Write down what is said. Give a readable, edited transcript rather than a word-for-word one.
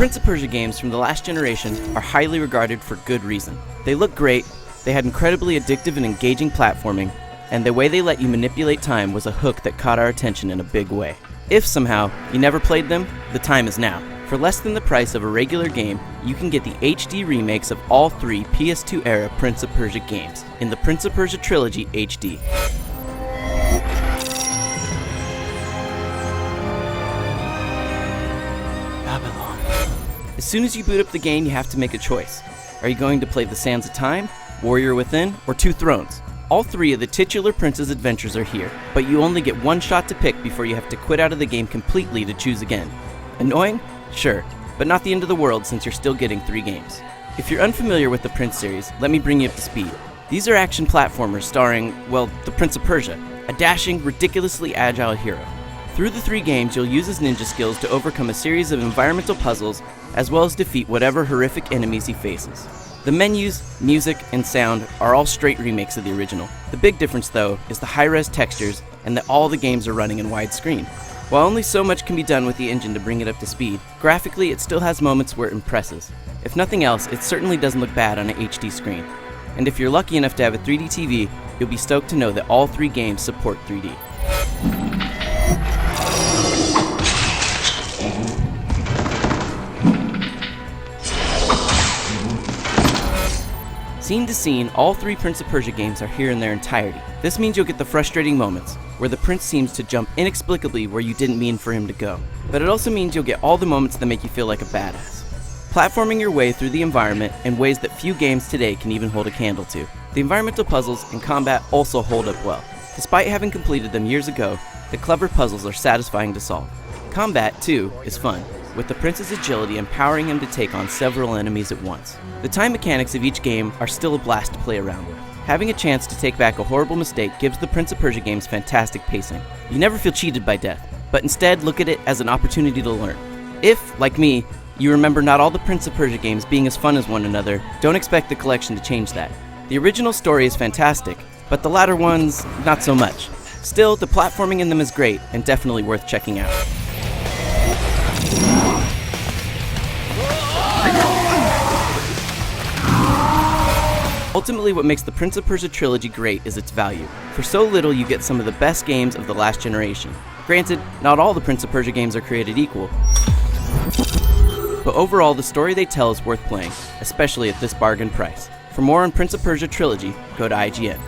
Prince of Persia games from the last generation are highly regarded for good reason. They look great, they had incredibly addictive and engaging platforming, and the way they let you manipulate time was a hook that caught our attention in a big way. If somehow you never played them, the time is now. For less than the price of a regular game, you can get the HD remakes of all 3 PS2 era Prince of Persia games in the Prince of Persia Trilogy HD. As soon as you boot up the game, you have to make a choice. Are you going to play The Sands of Time, Warrior Within, or Two Thrones? All 3 of the titular prince's adventures are here, but you only get one shot to pick before you have to quit out of the game completely to choose again. Annoying? Sure, but not the end of the world since you're still getting 3 games. If you're unfamiliar with the Prince series, let me bring you up to speed. These are action platformers starring, well, the Prince of Persia, a dashing, ridiculously agile hero. Through the 3 games, you'll use his ninja skills to overcome a series of environmental puzzles, as well as defeat whatever horrific enemies he faces. The menus, music, and sound are all straight remakes of the original. The big difference, though, is the high-res textures and that all the games are running in widescreen. While only so much can be done with the engine to bring it up to speed, graphically it still has moments where it impresses. If nothing else, it certainly doesn't look bad on an HD screen. And if you're lucky enough to have a 3D TV, you'll be stoked to know that all 3 games support 3D. Scene to scene, all 3 Prince of Persia games are here in their entirety. This means you'll get the frustrating moments, where the prince seems to jump inexplicably where you didn't mean for him to go. But it also means you'll get all the moments that make you feel like a badass. Platforming your way through the environment in ways that few games today can even hold a candle to. The environmental puzzles and combat also hold up well. Despite having completed them years ago, the clever puzzles are satisfying to solve. Combat, too, is fun, with the prince's agility empowering him to take on several enemies at once. The time mechanics of each game are still a blast to play around with. Having a chance to take back a horrible mistake gives the Prince of Persia games fantastic pacing. You never feel cheated by death, but instead look at it as an opportunity to learn. If, like me, you remember not all the Prince of Persia games being as fun as one another, don't expect the collection to change that. The original story is fantastic, but the latter ones, not so much. Still, the platforming in them is great and definitely worth checking out. Ultimately, what makes the Prince of Persia Trilogy great is its value. For so little, you get some of the best games of the last generation. Granted, not all the Prince of Persia games are created equal, but overall, the story they tell is worth playing, especially at this bargain price. For more on Prince of Persia Trilogy, go to IGN.